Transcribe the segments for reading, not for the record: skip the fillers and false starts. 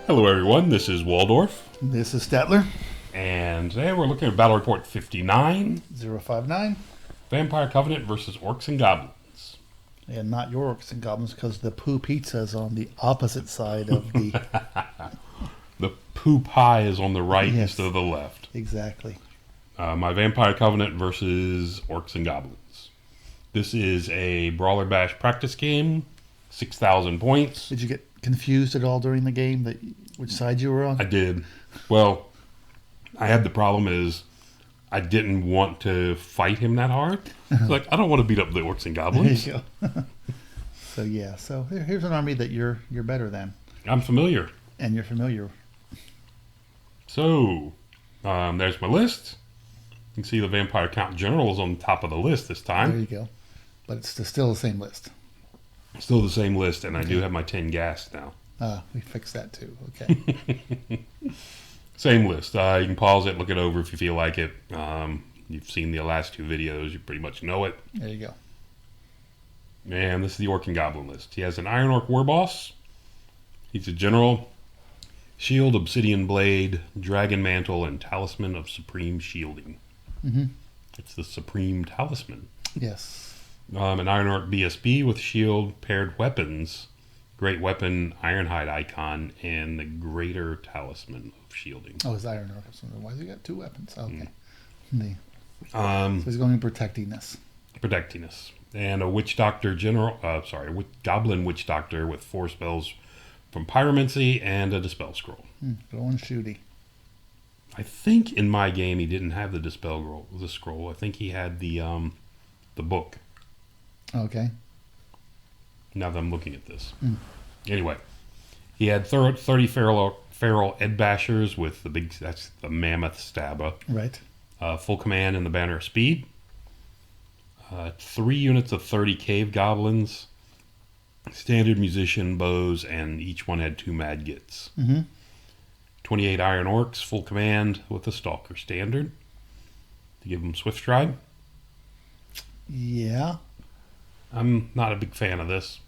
Hello everyone, this is Waldorf, This is Statler, and today we're looking at Battle Report 59, 059, Vampire Covenant versus Orcs and Goblins. and not your Orcs and Goblins because the poo pizza is on the opposite side of the... The poo pie is on the right Yes. instead of the left. Exactly. My Vampire Covenant versus Orcs and Goblins. This is a Brawler Bash practice game, 6,000 points. Did you get confused at all during the game that which side you were on? I did. Well, I had the problem is I didn't want to fight him that hard. It's like, I don't want to beat up the Orcs and Goblins. There you go. So here's an army that you're better than, I'm familiar. and you're familiar. So, there's my list. You can see the Vampire Count General is on the top of the list this There time. you go. But it's still the same list. Still the same list, and I do have my 10 gas now. We fixed that too. Okay. Same list. You can pause it, look it over if you feel like it. You've seen the last two videos. You pretty much know it. There you go. And this is the Orc and Goblin list. He has an Iron Orc War Boss. He's a General. Shield, Obsidian Blade, Dragon Mantle, and Talisman of Supreme Shielding. Mm-hmm. It's the Supreme Talisman. Yes. An Iron Orc BSB with shield, paired weapons, great weapon, Ironhide icon, and the Greater Talisman of Shielding. Oh, it's Iron Orc. So why has he got two weapons? Okay. So Um, he's going protectiness. Protectiness. And a Witch Doctor General, Goblin Witch Doctor with 4 spells from Pyromancy and a Dispel Scroll. Going shooty. I think in my game he didn't have the scroll. I think he had the book. Okay. Now that I'm looking at this. Anyway, he had 30 feral Ed Bashers with that's the Mammoth Stabba. Right. Full command and the Banner of Speed. 3 units of 30 Cave Goblins. Standard Musician Bows, and each one had 2 Mad Gits. Mm-hmm. 28 Iron Orcs, full command with a Stalker Standard. To give them Swift Stride. Yeah. I'm not a big fan of this.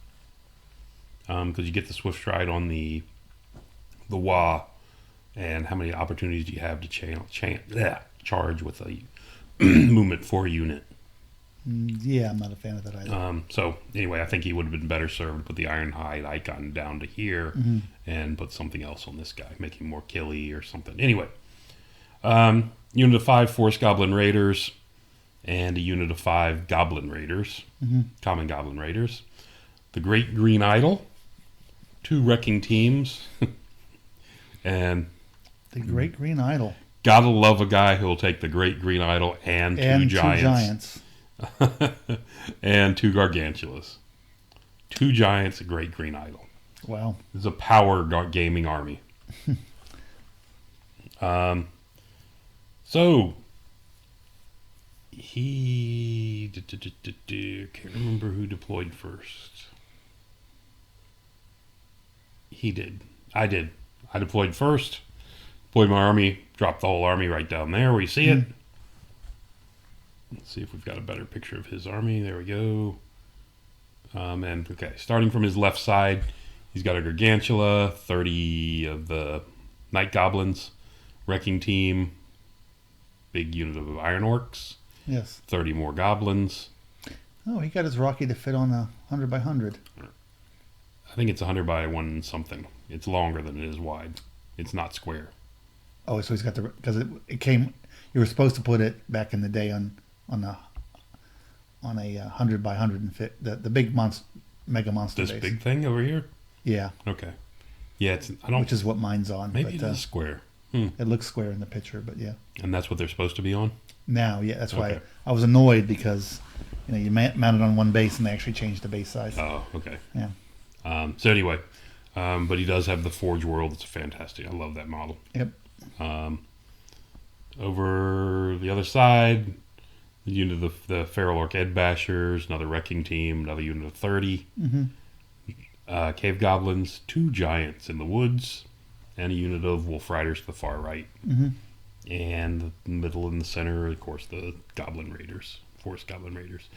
Because you get the Swift Stride on the Wah, and how many opportunities do you have to charge with a movement 4 unit. Yeah, I'm not a fan of that either. So anyway, I think he would have been better served to put the Ironhide icon down to here and put something else on this guy, make him more killy or something. Anyway, unit of 5 Force Goblin Raiders and a unit of 5 Goblin Raiders, Common Goblin Raiders. The Great Green Idol, 2 Wrecking Teams, and The Great Green Idol. gotta love a guy who'll take the Great Green Idol and 2 Giants. And 2 Gargantulas. 2 Giants, a Great Green Idol. Wow. It's a power gaming army. So he can't remember who deployed first. He did. I did. I deployed first. Deployed my army. Dropped the whole army right down there where you see it. Let's see if we've got a better picture of his army. There we go. And okay, starting from his left side, he's got a Gargantula, 30 of the Night Goblins, Wrecking Team, big unit of Iron Orcs, Yes. 30 more Goblins. Oh, he got his Rocky to fit on a 100 by 100. I think it's 100 by 1 something. It's longer than it is wide. It's not square. Oh, so he's got the because it came. You were supposed to put it back in the day on a 100 by 100 and fit the big mega monster This base. big thing over here? Yeah, Okay. Yeah, it's I don't which is what mine's on. maybe but, it is square. it looks square in the picture, but yeah. And that's what they're supposed to be on? Now, yeah, that's why Okay. I was annoyed because you mounted on one base and they actually changed the base size. Oh, okay. Yeah. So anyway, but he does have the Forge World. It's fantastic. I love that model. Yep. Over the other side, the unit of the Feral Orc Ed Bashers, another Wrecking Team, another unit of 30. Cave Goblins, 2 Giants in the Woods, and a unit of Wolf Riders to the far right. And the middle and the center, of course, the Goblin Raiders, Force Goblin Raiders.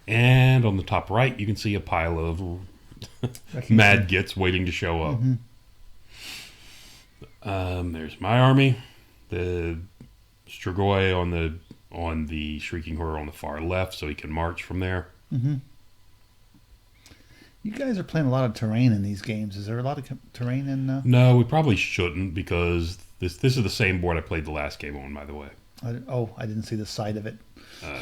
And on the top right, you can see a pile of Mad Gits waiting to show up. There's my army. The Strigoi on the Shrieking Horror on the far left, so he can march from there. Mm-hmm. You guys are playing a lot of terrain in these games. Is there a lot of terrain in? No, we probably shouldn't because this is the same board I played the last game on, by the way. I didn't see the side of it.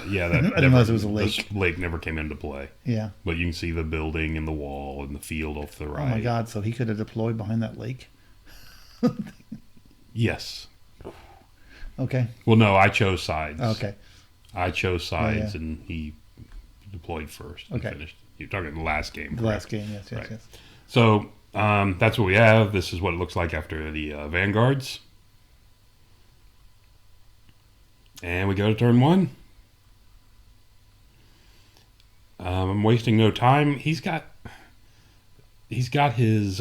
Yeah, I didn't realize it was a lake. This lake never came into play. Yeah. But you can see the building and the wall and the field off the right. Oh my God! So he could have deployed behind that lake. Yes. Okay. Well, no, I chose sides. Okay. I chose sides, Yeah. and he deployed first and Okay. finished. You're talking the last game. The last game. Yes. Yes. Right. Yes. So that's what we have. This is what it looks like after the Vanguards. And we go to turn 1. I'm wasting no time. He's got his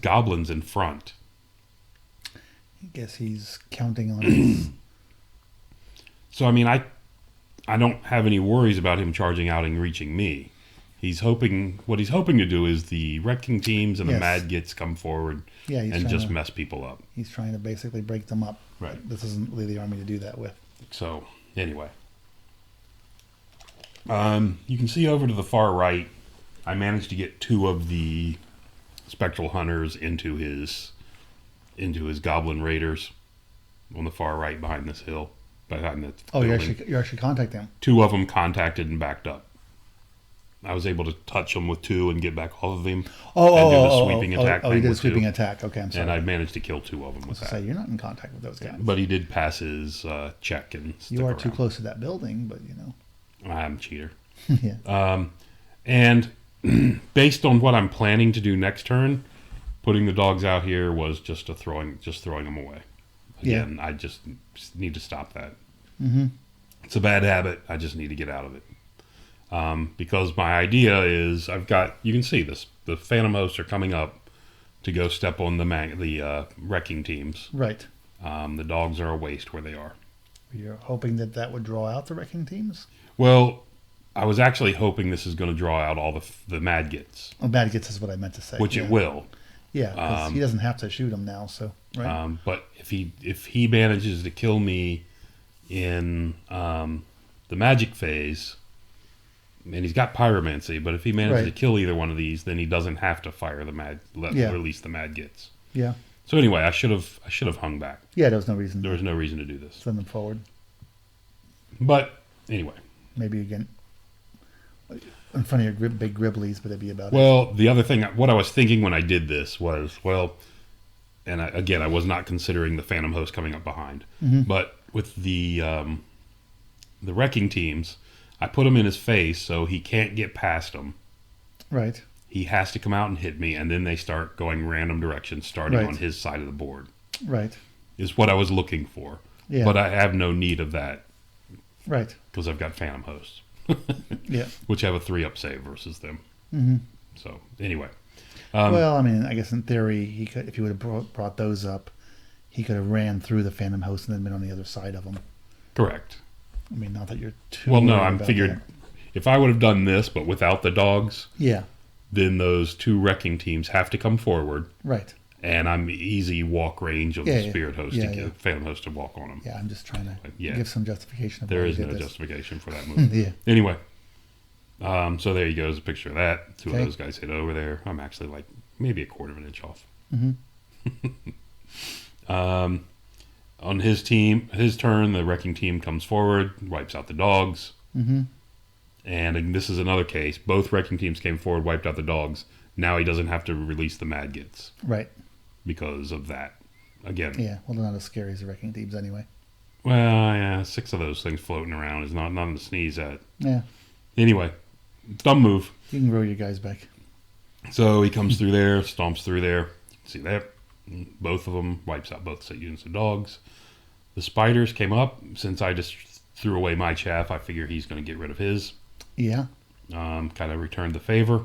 goblins in front. I guess he's counting on his... So I mean, I don't have any worries about him charging out and reaching me. What he's hoping to do is the wrecking teams and the Yes. mad gets come forward Yeah, he's and trying just to, mess people up. he's trying to basically break them up. Right. This isn't really the army to do that with. So anyway, you can see over to the far right, I managed to get 2 of the spectral hunters into his goblin raiders on the far right behind this hill, behind the Oh, building. you actually contacted him. 2 of them contacted and backed up. I was able to touch them with 2 and get back off of him. And do the sweeping attack Oh, he thing did a with sweeping 2. attack. Okay, I'm sorry. And I managed to kill 2 of them I was with to that. say, you're not in contact with those guys. But he did pass his check and stick You are around. too close to that building, but you know. I'm a cheater. Yeah. And based on what I'm planning to do next turn, putting the dogs out here was just throwing them away. Again, I just need to stop that. Mm-hmm. It's a bad habit. I just need to get out of it. Because my idea is you can see this, the Phantom Hosts are coming up to go step on the wrecking teams. Right. The dogs are a waste where they are. You're hoping that would draw out the wrecking teams? Well, I was actually hoping this is going to draw out all the mad gets. Oh, bad gets is what I meant to say. Which yeah. it will. Yeah, because he doesn't have to shoot them now, so right. But if he manages to kill me in the magic phase, and he's got pyromancy, but if he manages to kill either one of these, then he doesn't have to fire release the mad gets. Yeah. So anyway, I should have hung back. Yeah, there was no reason. There was no reason to do this. Send them forward. But anyway. Maybe again in front of your big Gribblies, but it'd be about Well, the other thing, what I was thinking when I did this was, I was not considering the Phantom Host coming up behind. Mm-hmm. But with the wrecking teams, I put them in his face so he can't get past them. Right. He has to come out and hit me, and then they start going random directions, starting Right. on his side of the board. Right. Is what I was looking for. Yeah. But I have no need of that Right. because I've got Phantom Hosts. Yeah. Which have a 3-up save versus them. Mm-hmm. So, anyway. Well, I mean, I guess in theory, he could, if he would have brought those up, he could have ran through the Phantom Host and then been on the other side of them. Correct. I mean, not that you're too. Well, no, worried I'm about figured that. if I would have done this, but without the dogs, Yeah. then those 2 wrecking teams have to come forward, Right. and I'm easy walk range of the Spirit Host, Phantom Host to walk on them. Yeah, I'm just trying to Yeah. give some justification of There why is he no did this. justification for that move. Yeah. Anyway, so there you go. There's a picture of that. 2 Okay. of those guys hit over there. I'm actually like maybe a quarter of an inch off. Mm-hmm. On his turn, the wrecking team comes forward, wipes out the dogs. Mm-hmm. And this is another case. Both wrecking teams came forward, wiped out the dogs. Now he doesn't have to release the mad gets Right. because of that. Again. Yeah. Well, they're not as scary as the wrecking teams anyway. Well, yeah, 6 of those things floating around is not nothing to sneeze at. Yeah. Anyway, dumb move. You can grow your guys back. So he comes through there, stomps through there. See that? Both of them, wipes out both units of dogs. The spiders came up. Since I just threw away my chaff, I figure he's going to get rid of his. Yeah. Kind of returned the favor.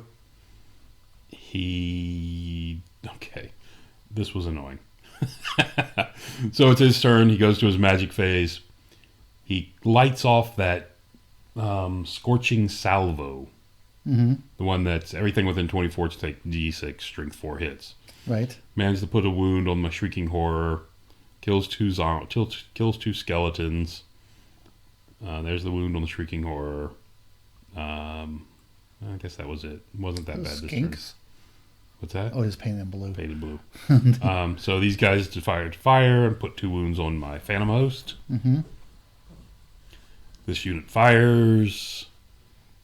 Okay. This was annoying. So it's his turn. He goes to his magic phase. He lights off that scorching salvo Mm-hmm. The one that's everything within 24 to take D6, strength 4 hits. Right. Managed to put a wound on my Shrieking Horror. Kills two skeletons. There's the wound on the Shrieking Horror. I guess that was it. Wasn't that bad this turn. Skinks? What's that? Oh, just painted in blue. Painted blue. So these guys fired fire and put 2 wounds on my Phantom Host. Mm-hmm. This unit fires.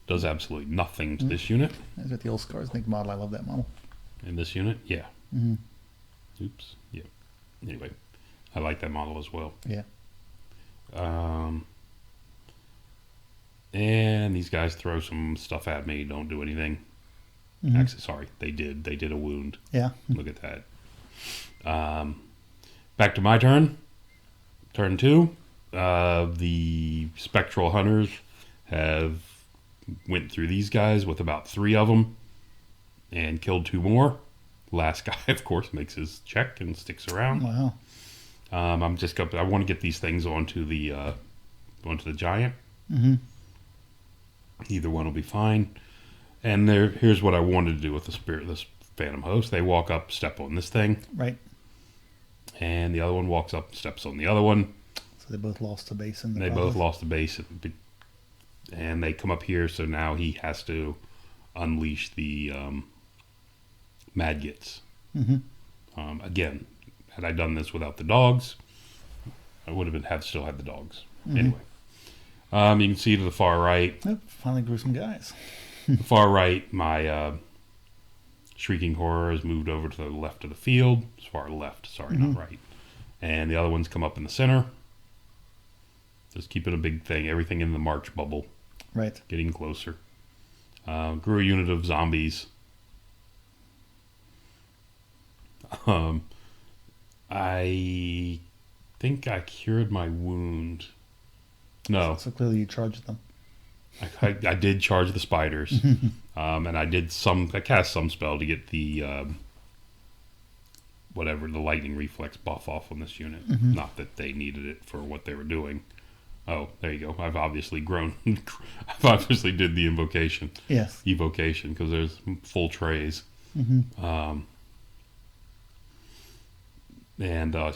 Does absolutely nothing to this unit. That's what the old Scars Think model. I love that model. In this unit, yeah. Mm-hmm. Oops. Yeah. Anyway, I like that model as well. Yeah. And these guys throw some stuff at me. Don't do anything. Mm-hmm. Actually, sorry, they did. They did a wound. Yeah. Look at that. Back to my turn. Turn 2. The Spectral Hunters have went through these guys with about 3 of them and killed 2 more. Last guy, of course, makes his check and sticks around. Wow. I want to get these things onto the giant. Mm-hmm. Either one will be fine. And here's what I wanted to do with this Phantom Host. They walk up, step on this thing. Right. And the other one walks up, steps on the other one. So they both lost the base. They both lost the base. And they come up here, so now he has to unleash the Madgets. Mm-hmm. Again, had I done this without the dogs, I would have still had the dogs. Mm-hmm. Anyway. You can see to the far right. Yep, finally grew some guys. The far right, my Shrieking Horror has moved over to the left of the field. As far left, sorry, not right. And the other ones come up in the center. Just keeping a big thing. Everything in the March bubble. Right. Getting closer. Grew a unit of zombies. I think I cured my wound. No. So clearly you charged them. I did charge the spiders. And I cast some spell to get the the lightning reflex buff off on this unit. Not that they needed it for what they were doing. Oh, there you go. I've obviously grown. I've obviously did the invocation. Yes. Evocation, because there's full trays. And I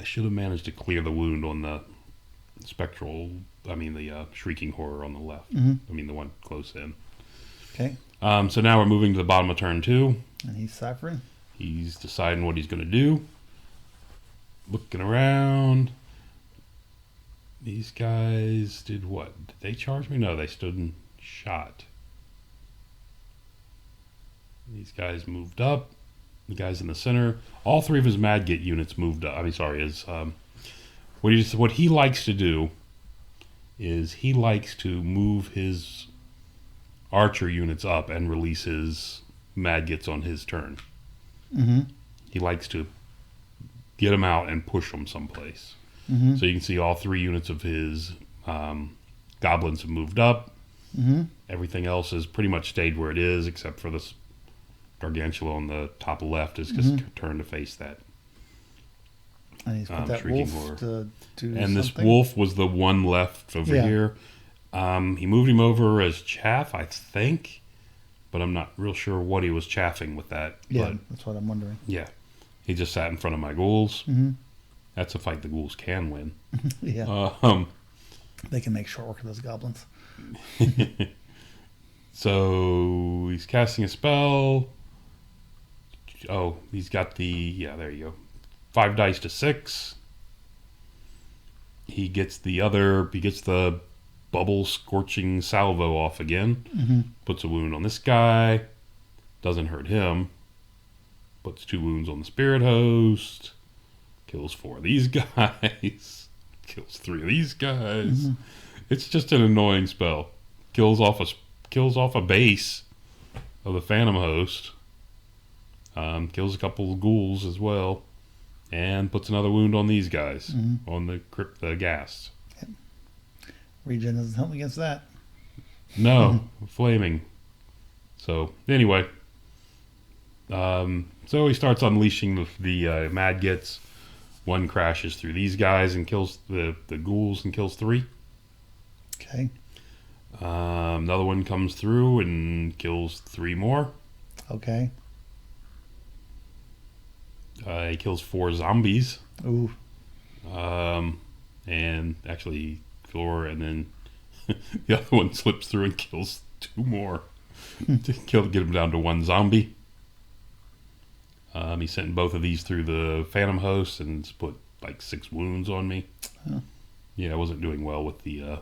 should have managed to clear the wound on the Shrieking Horror on the left. I mean, the one close in. Okay. So now we're moving to the bottom of turn 2. And he's ciphering. He's deciding what he's going to do. Looking around. These guys did what? Did they charge me? No, they stood and shot. These guys moved up. The guys in the center. All 3 of his Madget units moved up. What he likes to do is he likes to move his archer units up and release his Madgets on his turn. He likes to get them out and push them someplace. So you can see all 3 units of his goblins have moved up. Everything else has pretty much stayed where it is, except for this Gargantula on the top left is just turned to face that. And he's put that Shrieking wolf Horror. to do And something. this wolf was the one left over here. He moved him over as chaff, I think, but I'm not real sure what he was chaffing with that. Yeah, but, that's what I'm wondering. yeah, he just sat in front of my ghouls. That's a fight the ghouls can win. Yeah. They can make short work of those goblins. So he's casting a spell. Oh, he's got there you go. 5 dice to 6. He gets the bubble scorching salvo off again. Puts a wound on this guy. Doesn't hurt him. Puts 2 wounds on the Spirit Host. Kills 4 of these guys. Kills 3 of these guys. It's just an annoying spell. Kills off a base of the Phantom Host. Kills a couple of ghouls as well. And puts another wound on these guys. On the ghast. Yep. Regen doesn't help against that. No. Flaming. So, anyway. So he starts unleashing the Madgets. 1 crashes through these guys and kills the ghouls and kills 3. Okay. Another one comes through and kills 3 more. Okay. He kills 4 zombies. Ooh. And actually 4, and then the other one slips through and kills 2 more to get him down to 1 zombie. He sent both of these through the Phantom Host and put like 6 wounds on me. Oh. Yeah, I wasn't doing well with the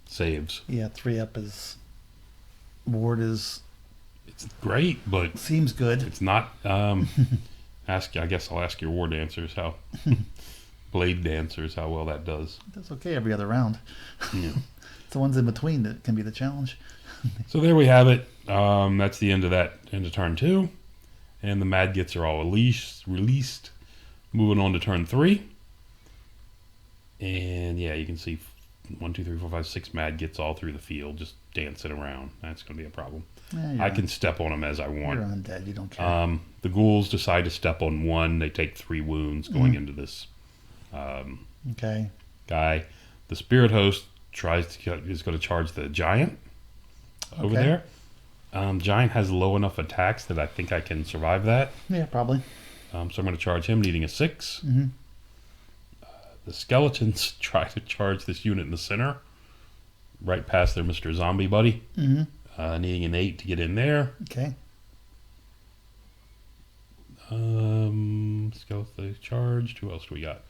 saves. Yeah, 3 up is ward is It's great, but seems good. it's not. I guess I'll ask your war dancers how blade dancers how well that does. That's okay every other round. Yeah. It's the ones in between that can be the challenge. So there we have it. That's the end of turn 2, and the Madgets are all released. Moving on to turn 3, and yeah, you can see 1, 2, 3, 4, 5, 6 Madgets all through the field, just dancing around. That's going to be a problem. Yeah, I can step on them as I want. You're undead. You don't care. The ghouls decide to step on 1. They take 3 wounds going into this Okay. guy. The spirit host is going to charge the giant over Okay. there. Giant has low enough attacks that I think I can survive that. Yeah, probably. So I'm going to charge him, needing a 6. Mm-hmm. The skeletons try to charge this unit in the center, right past their Mr. Zombie buddy, needing an 8 to get in there. Okay. Skeleton charged. Who else do we got?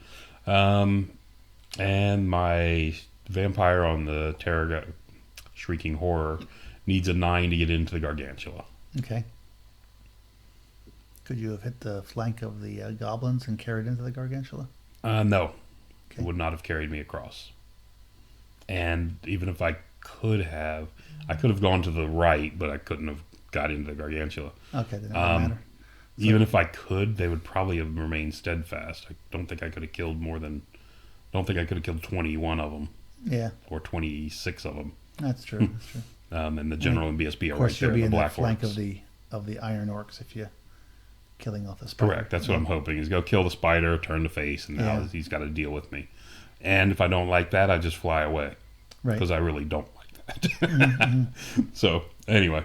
And my vampire on the Shrieking Horror needs a 9 to get into the Gargantula. Okay. Could you have hit the flank of the goblins and carried into the Gargantula? No. Okay. It would not have carried me across. And even if I could have gone to the right, but I couldn't have got into the Gargantula. Okay, then it doesn't matter. So, Even if I could, they would probably have remained steadfast. I don't think I could have killed 21 of them yeah, or 26 of them. that's true. That's true. And the general and BSB are Of right course, there you'll be in the in Black the flank Orcs. of the Iron Orcs if you killing off the spider. Correct. That's what I'm hoping is go kill the spider, turn the face, and now Yeah. he's got to deal with me. And if I don't like that, I just fly away Right. because I really don't like that. So anyway,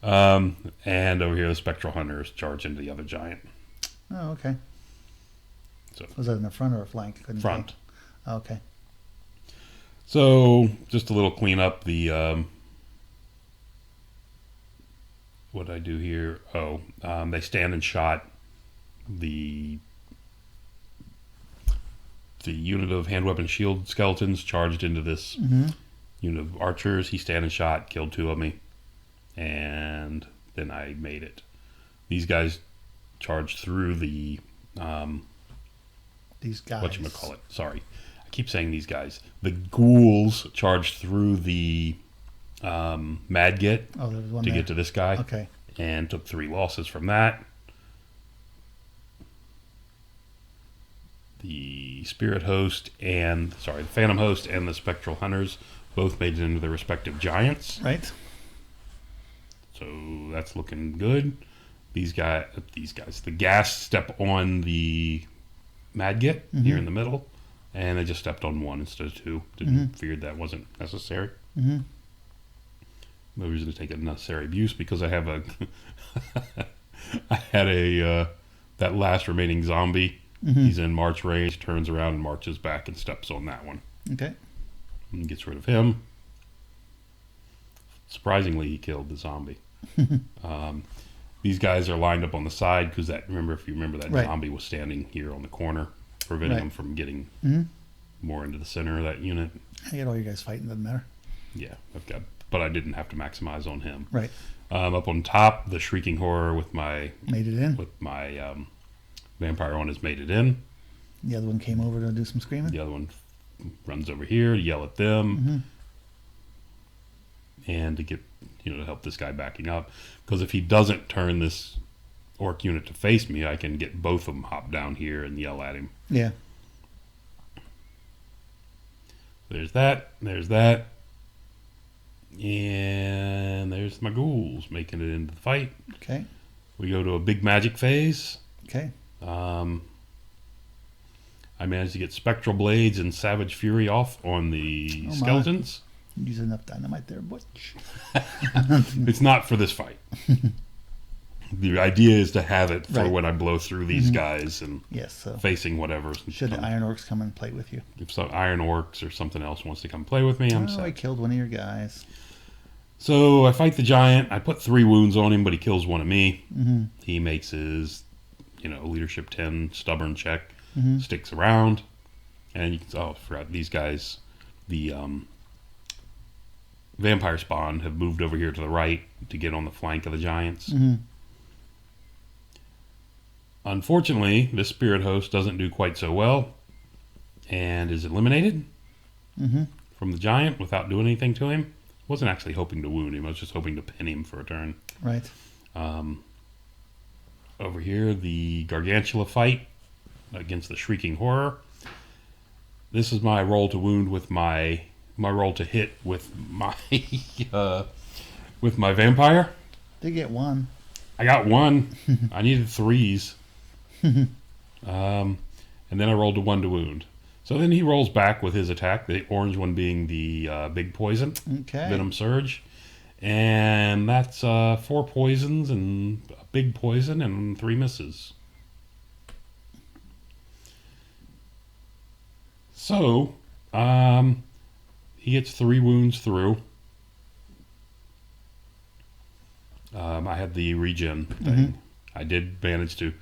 and over here the spectral hunters charge into the other giant. Oh, okay. So Was that in the front or a flank? Couldn't front. tell. Oh, okay. So just a little cleanup. The what did I do here? Oh, they stand and shot the unit of hand weapon shield skeletons charged into this unit of archers. He stand and shot, killed 2 of me, and then I made it. These guys charged through the These guys. whatchamacallit. Sorry, I keep saying these guys. The ghouls charged through the Madget Oh, there was one to there. get to this guy, Okay. and took 3 losses from that. The Spirit Host the Phantom Host and the Spectral Hunters both made it into their respective giants. Right. So that's looking good. These guys, the gas step on the Madget here in the middle, and they just stepped on 1 instead of 2. Figured that wasn't necessary. Mm-hmm. No reason to take unnecessary abuse because I have I had that last remaining zombie. He's in march range, turns around and marches back and steps on that one. Okay. And gets rid of him. Surprisingly, he killed the zombie. These guys are lined up on the side because if you remember that Right. zombie was standing here on the corner, preventing Right. him from getting Mm-hmm. more into the center of that unit. I get all you guys fighting. Doesn't matter. Yeah, but I didn't have to maximize on him. Right. Up on top, the Shrieking Horror with my Made it in. vampire on has made it in. The other one came over to do some screaming. The other one runs over here to yell at them and to get to help this guy backing up. Because if he doesn't turn this orc unit to face me, I can get both of them hop down here and yell at him. Yeah. There's that. There's that. And there's my ghouls making it into the fight. Okay. We go to a big magic phase. Okay. I managed to get Spectral Blades and Savage Fury off on the Oh, my. skeletons. Use enough dynamite there, Butch. It's not for this fight. The idea is to have it for Right. when I blow through these guys and Yes, so facing whatever. should the Iron Orcs come and play with you? If some Iron Orcs or something else wants to come play with me, I'm I set. killed one of your guys. So I fight the giant. I put 3 wounds on him, but he kills one of me. Mm-hmm. He makes his, leadership 10 stubborn check. Mm-hmm. Sticks around, and you can. Oh, I forgot these guys. The vampire spawn have moved over here to the right to get on the flank of the giants. Mm-hmm. Unfortunately, this spirit host doesn't do quite so well, and is eliminated Mm-hmm. from the giant without doing anything to him. Wasn't actually hoping to wound him. I was just hoping to pin him for a turn. Right. Over here, the Gargantula fight against the Shrieking Horror. This is my roll to wound with my roll to hit with my with my vampire. Did get one. I got 1. I needed 3s. And then I rolled a 1 to wound. So then he rolls back with his attack, the orange one being the big poison, Okay. Venom Surge. And that's 4 poisons and a big poison and 3 misses. So, he gets 3 wounds through. I had the regen thing. I did manage to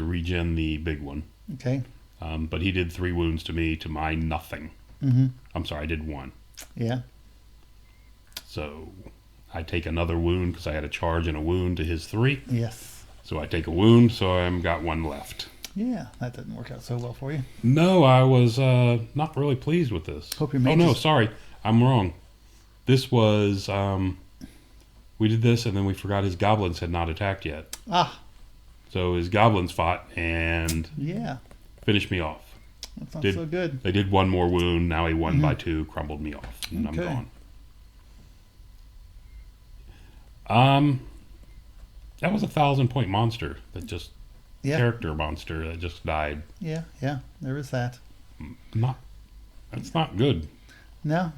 regen the big one. Okay. But he did 3 wounds to me to my nothing. Mm-hmm. I'm sorry, I did 1. Yeah. So I take another wound because I had a charge and a wound to his 3. Yes. So I take a wound, so I've got 1 left. Yeah, that didn't work out so well for you. No, I was not really pleased with this. Hope your Oh mage no, is- sorry, I'm wrong. This was we did this and then we forgot his goblins had not attacked yet. Ah, So his goblins fought and yeah. finished me off. That's not Did- so good. They did 1 more wound. Now he won by 2, crumbled me off, and Okay. I'm gone. That was a 1,000-point monster that just Yeah. character monster that just died. Yeah, there is that. That's not good. No.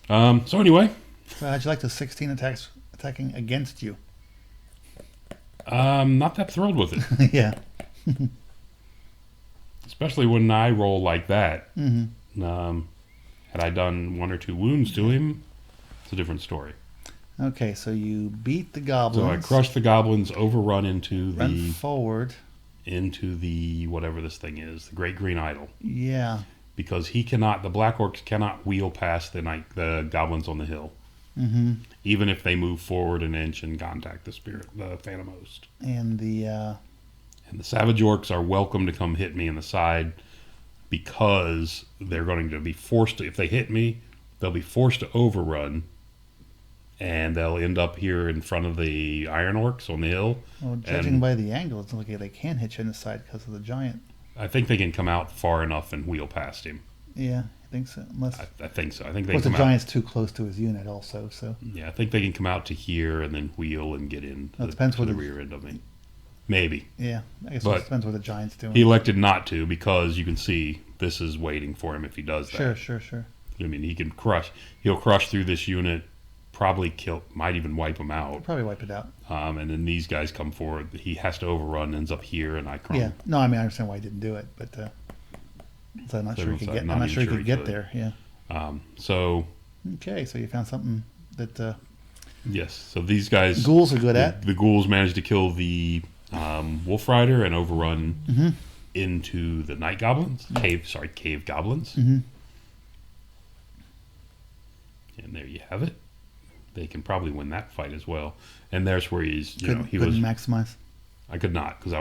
So anyway, So how'd you like the 16 attacks attacking against you? not that thrilled with it, Yeah. especially when I roll like that. Mm-hmm. Had I done 1 or 2 wounds to him, it's a different story. Okay, so you beat the goblins. So I crushed the goblins, overrun into Run forward. the whatever this thing is, the Great Green Idol, Yeah. because the Black Orcs cannot wheel past the goblins on the hill, Mm-hmm. even if they move forward an inch and contact the Phantom Host. And the And the Savage Orcs are welcome to come hit me in the side because they're going to be forced to, if they hit me, they'll be forced to overrun. And they'll end up here in front of the Iron Orcs on the hill. well, judging And by the angle, it's like they can hit you in the side because of the giant. I think they can come out far enough and wheel past him. Yeah, I think so. Unless, I think so. I think they but can the come out. giant's too close to his unit, also. So Yeah, I think they can come out to here and then wheel and get in Well, it depends to what the the- rear end of me. Maybe. yeah, I guess But it depends what the giant's doing. He elected not to because you can see this is waiting for him if he does that. Sure. I mean, he'll crush through this unit, probably might even wipe him out. Probably wipe it out. And then these guys come forward. He has to overrun, ends up here, and I crumble. Yeah. No, I mean I understand why he didn't do it, but so I'm not sure he could get. I'm not sure he could get there. Yeah. So, Okay, so you found something that yes. So these guys... ghouls are good at. The ghouls managed to kill the Wolf Rider and overrun Mm-hmm. into the Night Goblins. Cave Goblins. Mm-hmm. And there you have it. They can probably win that fight as well. And there's where he Couldn't was... maximize. I could not, because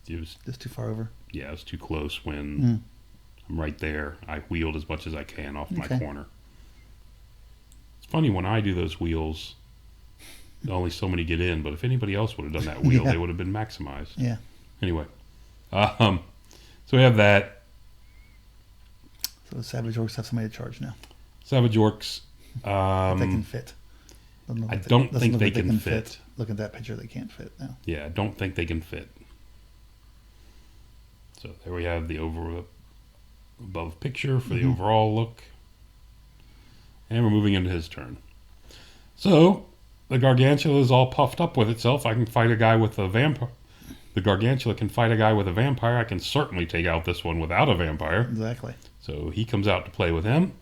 it was Just too far over. I was too close when Mm. I'm right there. I wheeled as much as I can off my Okay. corner. It's funny, when I do those wheels, only so many get in, but if anybody else would have done that wheel, Yeah. they would have been maximized. Yeah. Anyway, so we have that. So the Savage Orcs have somebody to charge now. Savage Orcs. They can fit. I don't think they can fit. Look at that picture. They can't fit now. Yeah, I don't think they can fit. So there we have the above picture for the overall look. And we're moving into his turn. So, the Gargantula is all puffed up with itself. I can fight a guy with a vampire. The Gargantula can fight a guy with a vampire. I can certainly take out this one without a vampire. Exactly. So he comes out to play with him.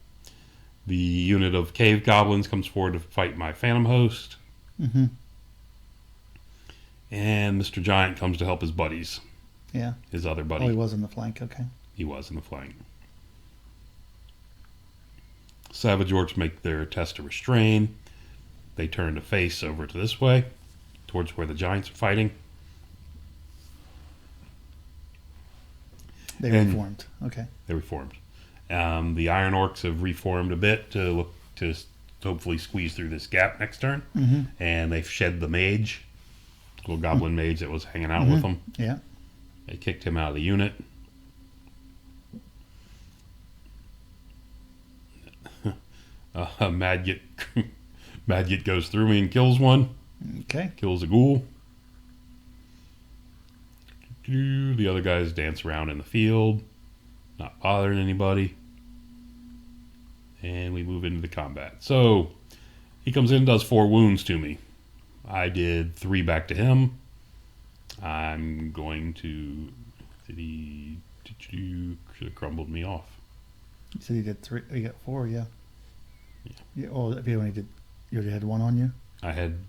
The unit of cave goblins comes forward to fight my phantom host. Mm-hmm. And Mr. Giant comes to help his buddies. Yeah. His other buddy. Oh, he was in the flank. Okay. He was in the flank. Savage Orcs make their test to restrain. They turn to face over to this way, towards where the giants are fighting. They reformed. Okay. They reformed. The Iron Orcs have reformed a bit to look to hopefully squeeze through this gap next turn. Mm-hmm. And they've shed the mage, little goblin mage that was hanging out with them. Yeah. They kicked him out of the unit. Madget goes through me and kills one. Okay. Kills a ghoul. The other guys dance around in the field, not bothering anybody. And we move into the combat. So he comes in and does 4 wounds to me. I did 3 back to him. I'm going to... should have crumbled me off. You said you did 3. You got 4, yeah. Yeah. Oh, if you already had 1 on you?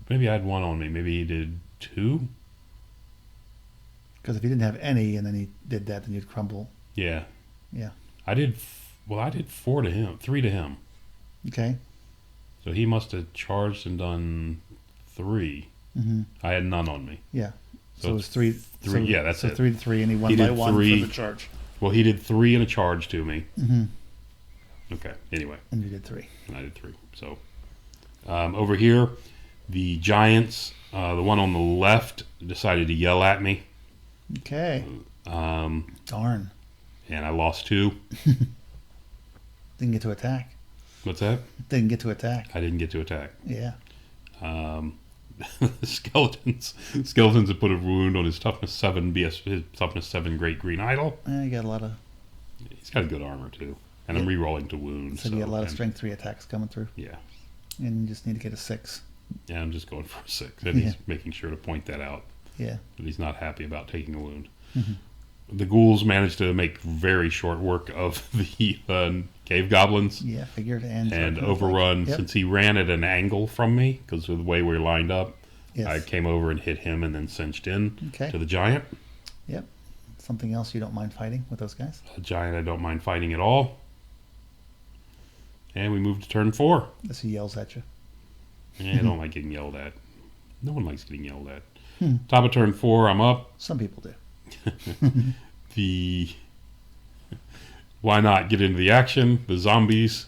Maybe I had 1 on me. Maybe he did 2? Because if you didn't have any and then he did that, then you'd crumble. Yeah. Yeah. I did 4 to him, 3 to him. Okay. So he must have charged and done 3. Mm-hmm. I had none on me. Yeah. So it was 3. 3. Yeah, that's it. 3 to 3, and he won He by did 1 3. for the charge. Well, he did 3 and a charge to me. Mm-hmm. Okay. Anyway. And you did 3. And I did 3. So over here, the giants, the one on the left, decided to yell at me. Okay. Darn. And I lost 2. Didn't get to attack. What's that? Didn't get to attack. I didn't get to attack. Yeah. Skeletons have put a wound on his toughness 7 his toughness 7 great green idol. You got a lot of. He's got good armor too, and I'm re-rolling to wounds. So you got a lot of strength 3 attacks coming through. Yeah. And you just need to get a 6. Yeah, I'm just going for a 6, and he's making sure to point that out. Yeah. But he's not happy about taking a wound. Mm-hmm. The ghouls managed to make very short work of the cave goblins. Yeah, figured. And overrun. Yep. Since he ran at an angle from me, because of the way we were lined up, Yes. I came over and hit him and then cinched in Okay. to the giant. Yep. Something else you don't mind fighting with those guys? A giant I don't mind fighting at all. And we moved to turn 4. As he yells at you. I don't like getting yelled at. No one likes getting yelled at. Top of turn 4, I'm up. Some people do. Why not get into the action? The zombies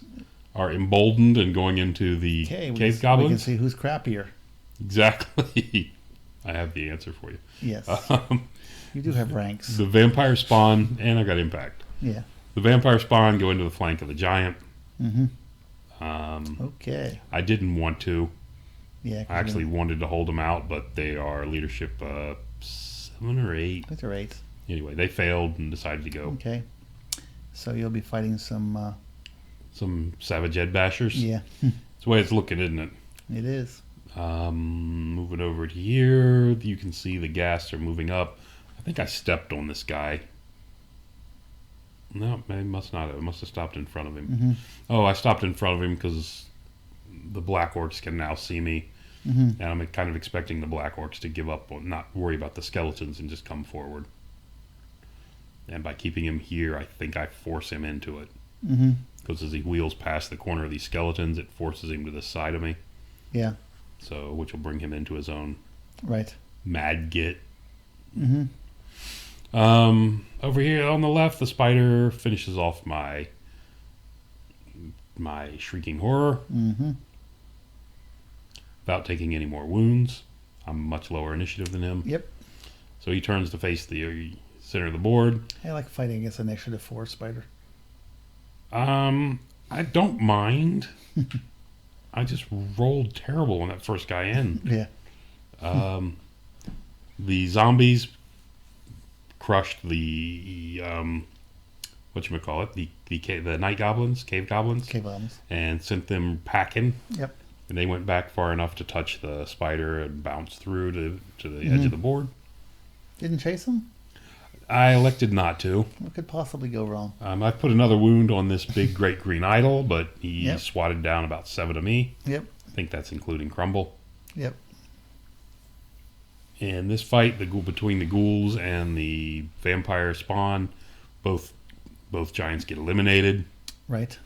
are emboldened and going into the cave goblins. We can see who's crappier. Exactly. I have the answer for you. Yes. You do have ranks. The vampire spawn, and I got impact. Yeah. The vampire spawn go into the flank of the giant. Mm-hmm. Okay. I didn't want to. Yeah. I actually wanted to hold them out, but they are leadership 7 or 8. I think they're 8. Anyway, they failed and decided to go. Okay. So you'll be fighting some savage head bashers. Yeah. It's the way it's looking, isn't it? It is. Moving over to here, you can see the gas are moving up. I think I stepped on this guy. No, I must not have. I must have stopped in front of him. Mm-hmm. Oh, I stopped in front of him because the Black Orcs can now see me. Mm-hmm. And I'm kind of expecting the Black Orcs to give up, on not worry about the skeletons and just come forward. And by keeping him here, I think I force him into it. Mm-hmm. Because as he wheels past the corner of these skeletons, it forces him to the side of me. Yeah. So, which will bring him into his own mad git. Mm-hmm. Over here on the left, the spider finishes off my shrieking horror. Mm-hmm. Without taking any more wounds. I'm much lower initiative than him. Yep. So he turns to face the center of the board. I like fighting against initiative 4 spider. I don't mind. I just rolled terrible when that first guy in. Yeah. The zombies crushed the whatchamacallit, the night goblins, cave goblins, Cave bombs. and sent them packing. Yep. And they went back far enough to touch the spider and bounce through to the edge of the board. Didn't chase him? I elected not to. What could possibly go wrong? I put another wound on this big great green idol, but he Yep. swatted down about 7 of me. Yep. I think that's including crumble. Yep. And this fight, between the ghouls and the vampire spawn, both giants get eliminated. Right.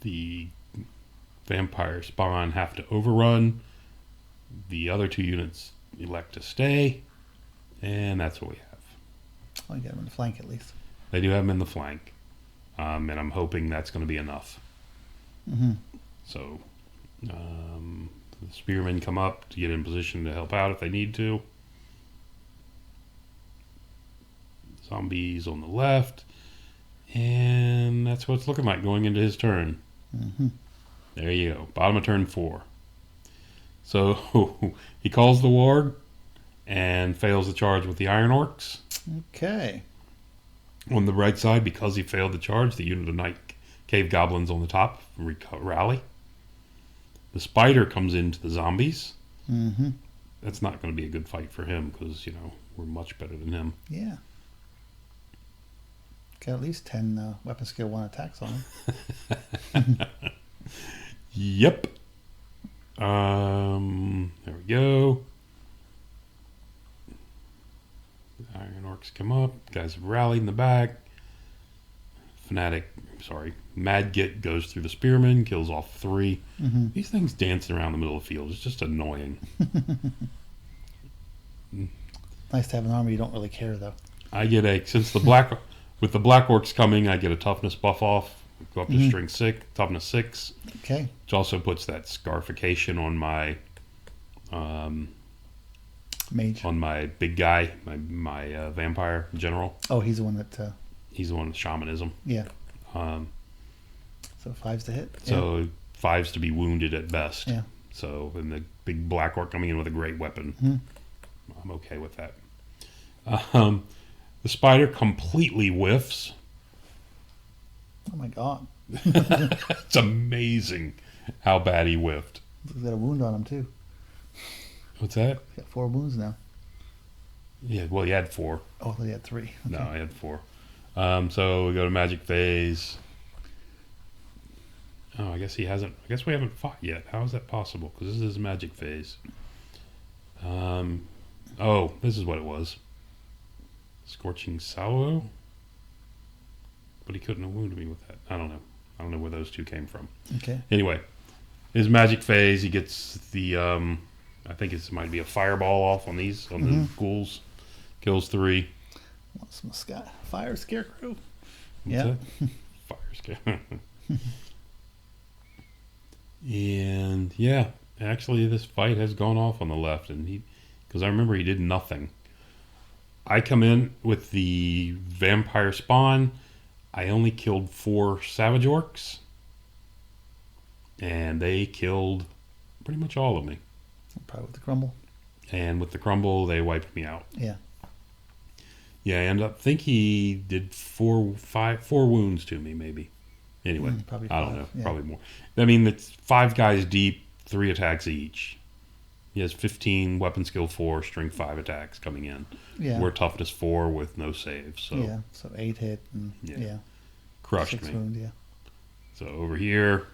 The vampire spawn have to overrun. The other 2 units elect to stay, and that's what we have. Oh, you got him in the flank at least. They do have them in the flank, and I'm hoping that's going to be enough. Mm-hmm. So, the spearmen come up to get in position to help out if they need to. Zombies on the left, and that's what it's looking like going into his turn. Mm-hmm. There you go, bottom of turn 4. So he calls the warg and fails the charge with the Iron Orcs. Okay. On the right side, because he failed the charge, the unit of night cave goblins on the top rally. The spider comes into the zombies. Mm-hmm. That's not going to be a good fight for him because, we're much better than him. Yeah. Got at least 10 weapon skill 1 attacks on him. Yep. There we go. The Iron Orcs come up. Guys have rallied in the back. Mad Git goes through the spearmen, kills all 3. Mm-hmm. These things dancing around the middle of the field is just annoying. Nice to have an army you don't really care, though. I get with the black orcs coming, I get a toughness buff off. Go up to strength 6, toughness 6. Okay. Which also puts that scarification on my Mage. on my big guy, my vampire general. Oh, he's the one that... He's the one with shamanism. yeah. So 5's to hit. So 5's to be wounded at best. Yeah. So, and the big black orc coming in with a great weapon. Mm-hmm. I'm okay with that. The spider completely whiffs. Oh my god. It's amazing how bad he whiffed. He's got a wound on him, too. What's that? He's got 4 wounds now. Yeah, well, he had 4. Oh, he had 3. Okay. No, I had 4. So we go to magic phase. Oh, I guess we haven't fought yet. How is that possible? Because this is magic phase. Oh, this is what it was. Scorching Salvo? But he couldn't have wounded me with that. I don't know. I don't know where those 2 came from. Okay. Anyway, his magic phase, he gets the, I think it might be a fireball off on the ghouls. Kills 3. What's some fire scarecrow? What's Yeah. that? Fire scare. And yeah, actually this fight has gone off on the left, and because I remember he did nothing. I come in with the vampire spawn. I only killed 4 savage orcs, and they killed pretty much all of me. Probably with the crumble. And with the crumble, they wiped me out. Yeah. Yeah, I think he did 4 wounds to me, maybe. Anyway, probably I don't 5, know. yeah. Probably more. I mean, it's 5 guys deep, 3 attacks each. He has 15 weapon skill 4, string 5 attacks coming in. Yeah. We're toughness 4 with no saves. So Yeah. So 8 hit and Yeah. crushed 6 me. wound. Yeah. So over here,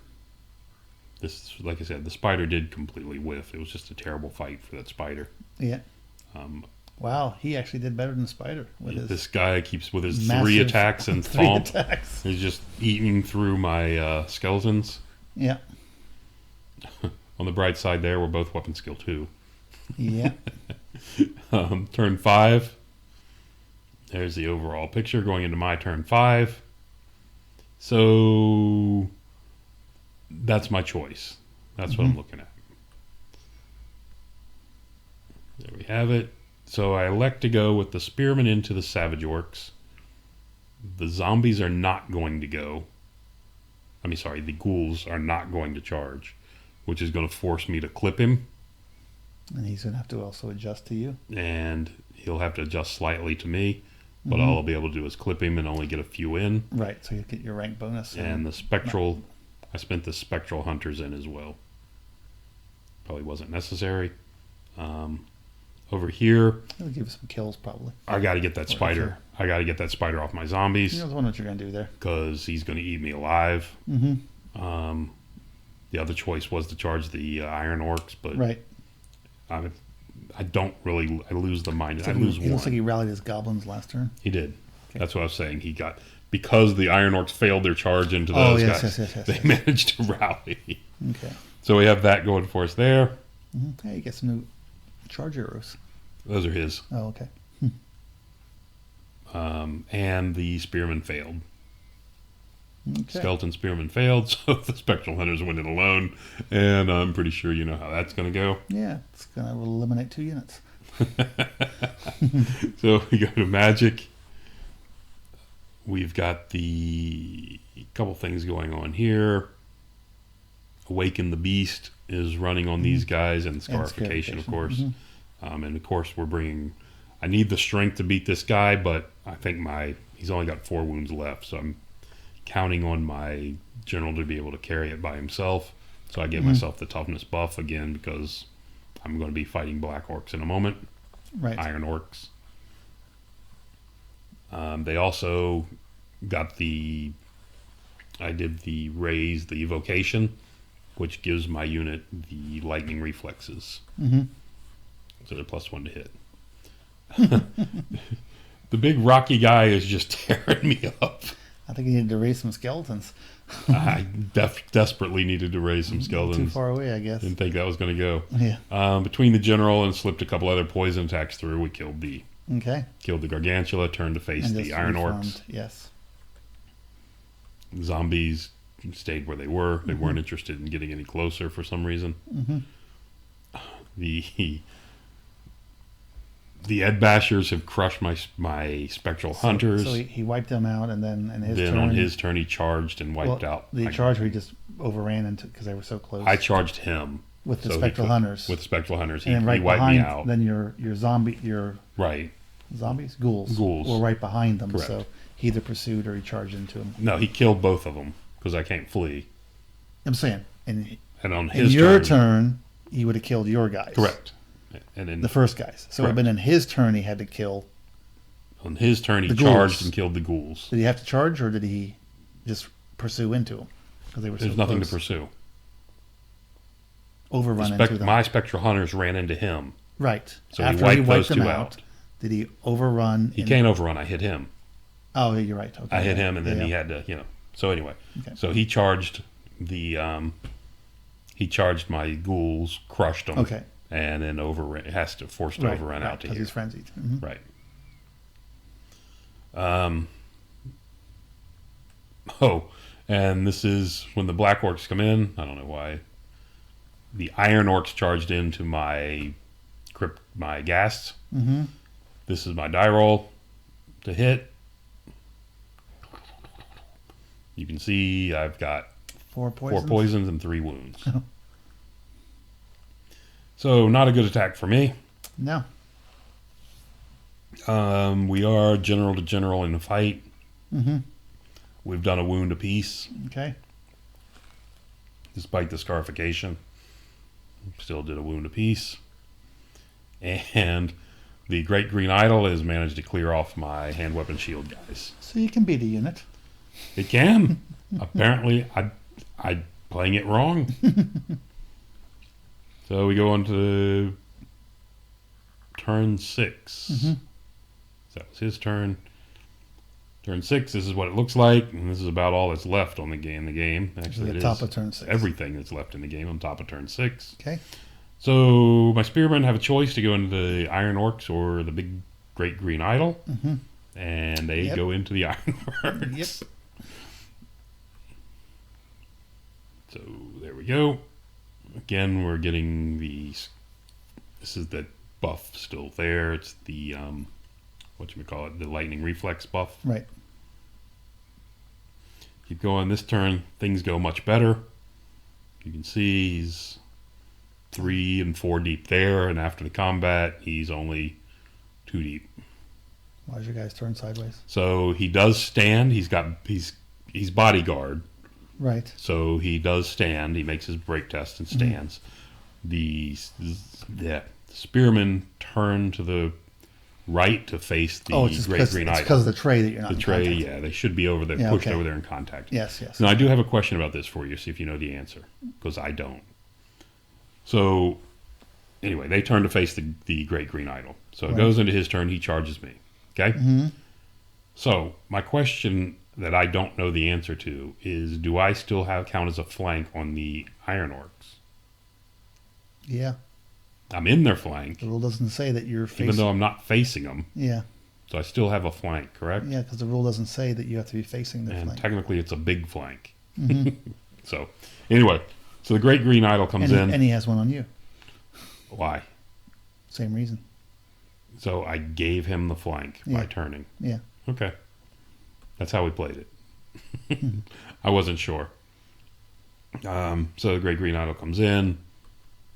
this, like I said, the spider did completely whiff. It was just a terrible fight for that spider. Yeah. Um, Wow, he actually did better than Spider with his this guy keeps with his 3 massive attacks and 3 thump. attacks. He's just eating through my skeletons. Yeah. On the bright side there, we're both weapon skill 2. Yeah. Turn 5. There's the overall picture going into my turn 5. So that's my choice. That's what I'm looking at. There we have it. So I elect to go with the spearmen into the savage orcs. The zombies are not going to go. The ghouls are not going to charge, which is going to force me to clip him. And he's going to have to also adjust to you. And he'll have to adjust slightly to me. but all I'll be able to do is clip him and only get a few in. Right, so you get your rank bonus. And the spectral, I spent the spectral hunters in as well. Probably wasn't necessary. Over here, It'll give you some kills, probably. I got to get that spider. I got to get that spider off my zombies. I was wondering what you're going to do there. Because he's going to eat me alive. Mm-hmm. The other choice was to charge the iron orcs, but Right. I don't really. I lose the mind. I lose He one. looks like he rallied his goblins last turn. He did. Okay. That's what I was saying. He got, because the iron orcs failed their charge into those guys. They managed to rally. Okay. So we have that going for us there. Mm-hmm. Hey, you get some new charge arrows. Those are his. Oh, okay. And the spearman failed. Okay. Skeleton spearman failed, so the spectral hunters went in alone. And I'm pretty sure you know how that's going to go. Yeah, it's going to eliminate 2 units. So we go to magic. We've got the couple things going on here. Awaken the Beast is running on these guys, and Scarification, of course. And of course, we're bringing. I need the strength to beat this guy, but I think he's only got 4 wounds left, so I'm counting on my general to be able to carry it by himself. So I give myself the toughness buff again because I'm going to be fighting black orcs in a moment. Right. Iron orcs. They also got I did the raise, the evocation, which gives my unit the lightning reflexes. Mm-hmm. So they're +1 to hit. The big rocky guy is just tearing me up. I think you need to raise some skeletons. I desperately needed to raise some skeletons. Too far away, I guess. Didn't think that was going to go. Yeah. Between the general and slipped a couple other poison attacks through, we killed the Gargantula, turned to face And the just Iron reformed, Orcs. Yes. Zombies stayed where they were. They weren't interested in getting any closer for some reason. The Ed Bashers have crushed my Spectral Hunters. So he wiped them out, and then in his turn... on his turn, he charged and wiped out. The charge where he just overran into because they were so close. I charged him. With the Spectral Hunters. With the Spectral Hunters. And then he wiped me out. Then your Right. Zombies? Ghouls. were right behind them. Correct. So he either pursued or he charged into them. No, he killed both of them because I can't flee. I'm saying. And on his your turn, he would have killed your guys. Correct. And then the first guys. So it would have been in his turn he had to kill. On his turn, he charged and killed the ghouls. Did he have to charge, or did he just pursue into them? Because they were There's nothing to pursue. Overrun into them. My Spectral Hunters ran into him. Right. So after he wiped those two out. Did he overrun? He can't overrun. I hit him. Oh, you're right. Okay. I hit him, and then he had to, So anyway, so he charged my ghouls, crushed them. Okay. And then forced to overrun out to here. Because he's frenzied. Mm-hmm. Right. And this is when the black orcs come in. I don't know why. The iron orcs charged into my ghasts. Mm-hmm. This is my die roll to hit. You can see I've got 4 poisons, 4 poisons and 3 wounds. So not a good attack for me. No. We are general to general in a fight. Mm-hmm. We've done a wound apiece. Okay. Despite the scarification. Still did a wound apiece. And the Great Green Idol has managed to clear off my hand weapon shield guys. So you can beat a unit. It can. Apparently, I'm playing it wrong. So we go on to turn 6. Mm-hmm. So that was his turn. Turn 6, this is what it looks like, and this is about all that's left on the game. Actually, it is top of turn 6. Everything that's left in the game on top of turn 6. Okay. So my spearmen have a choice to go into the Iron Orcs or the big Great Green Idol, and they go into the Iron Orcs. Yep. So there we go. Again, we're getting this is the buff still there. It's the the lightning reflex buff. Right. Keep going. This turn, things go much better. You can see he's 3 and 4 deep there, and after the combat, he's only 2 deep. Why is your guys turned sideways? So he does stand. He's bodyguard. Right. So he does stand. He makes his break test and stands. The spearmen turn to the right to face the Great Green Idol. It's because of the tray that you're not The in tray, contact. yeah, they should be over there, pushed over there in contact. Yes, yes. Now, I do have a question about this for you, see if you know the answer, because I don't. So, anyway, they turn to face the Great Green Idol. So it goes into his turn, he charges me. Okay? Mm-hmm. So, my question that I don't know the answer to is, do I still count as a flank on the Iron Orcs? Yeah. I'm in their flank. The rule doesn't say that you're facing... Even though I'm not facing them. Yeah. So I still have a flank, correct? Yeah, because the rule doesn't say that you have to be facing the And flank. technically it's a big flank. Mm-hmm. So, anyway. So the Great Green Idol comes in. And he has one on you. Why? Same reason. So I gave him the flank by turning. Yeah. Okay. That's how we played it. I wasn't sure. So the Great Green Idol comes in.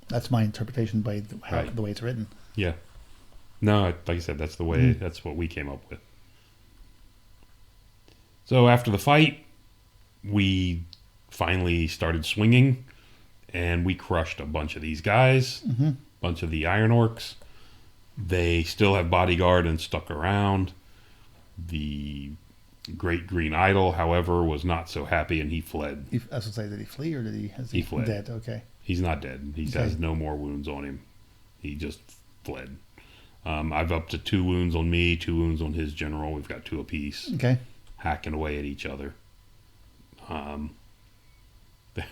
That's my interpretation by the way it's written. Yeah. No, like I said, that's the way. That's what we came up with. So after the fight, we finally started swinging, and we crushed a bunch of these guys, a bunch of the Iron Orcs. They still have bodyguard and stuck around. The Great Green Idol, however, was not so happy, and he fled. I was going to say, did he flee, or He fled. Dead? Okay. He's not dead. He has no more wounds on him. He just fled. I've up to 2 wounds on me, 2 wounds on his general. We've got 2 apiece. Okay. Hacking away at each other.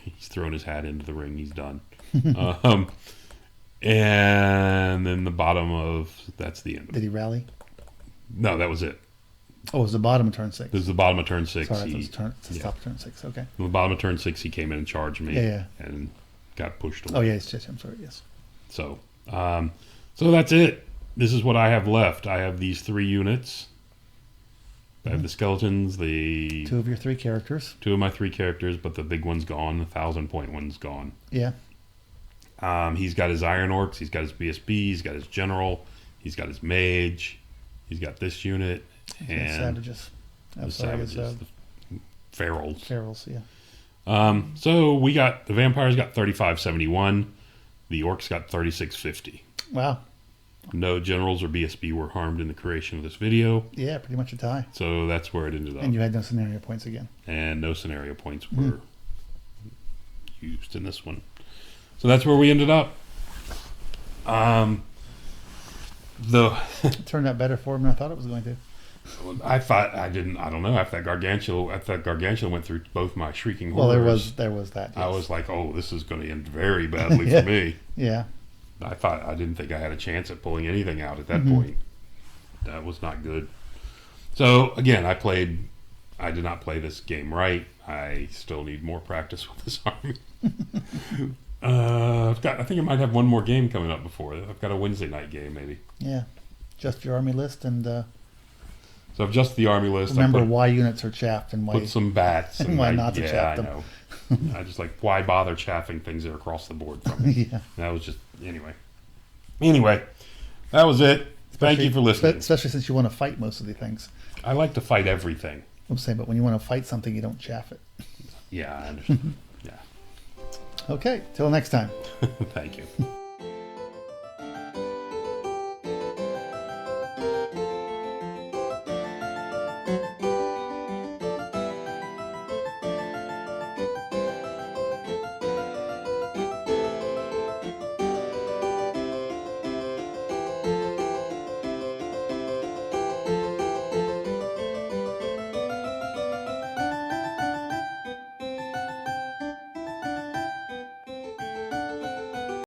He's thrown his hat into the ring. He's done. And then the bottom of... That's the end of it. Did he rally? No, that was it. Oh, it was the bottom of turn 6. This is the bottom of turn 6. Sorry, I thought it was the top of turn 6. Okay. The bottom of turn 6, he came in and charged me. Yeah. And got pushed away. Oh, yeah, I'm sorry, yes. So, so that's it. This is what I have left. I have these 3 units. I have the skeletons, 2 of your 3 characters. 2 of my 3 characters, but the big one's gone. The 1,000-point one's gone. Yeah. He's got his Iron Orcs. He's got his BSB. He's got his General. He's got his Mage. He's got this unit. And Savages. The Savages. The Ferals. Ferals, yeah. So we got... The Vampires got 3571. The Orcs got 3650. Wow. No generals or BSB were harmed in the creation of this video. Yeah, pretty much a tie. So that's where it ended up. And you had no scenario points again. And no scenario points were used in this one. So that's where we ended up. It turned out better for him than I thought it was going to. I don't know. After that gargantuan went through both my shrieking Well, horrors. there was that. Yes. I was like, oh, this is going to end very badly for me. Yeah. I didn't think I had a chance at pulling anything out at that point. That was not good. So again, I did not play this game right. I still need more practice with this army. I think I might have one more game coming up before. I've got a Wednesday night game maybe. Yeah. Just your army list and so I've just the army list. Remember why units are chaffed and why put some bats and why not to chaff them. I know. I just like, why bother chaffing things that are across the board from me? Yeah. That was just anyway, that was it. Thank you for listening. Especially since you want to fight most of the things. I like to fight everything. I'm saying, but when you want to fight something, you don't chaff it. Yeah, I understand. Yeah. Okay, till next time. Thank you.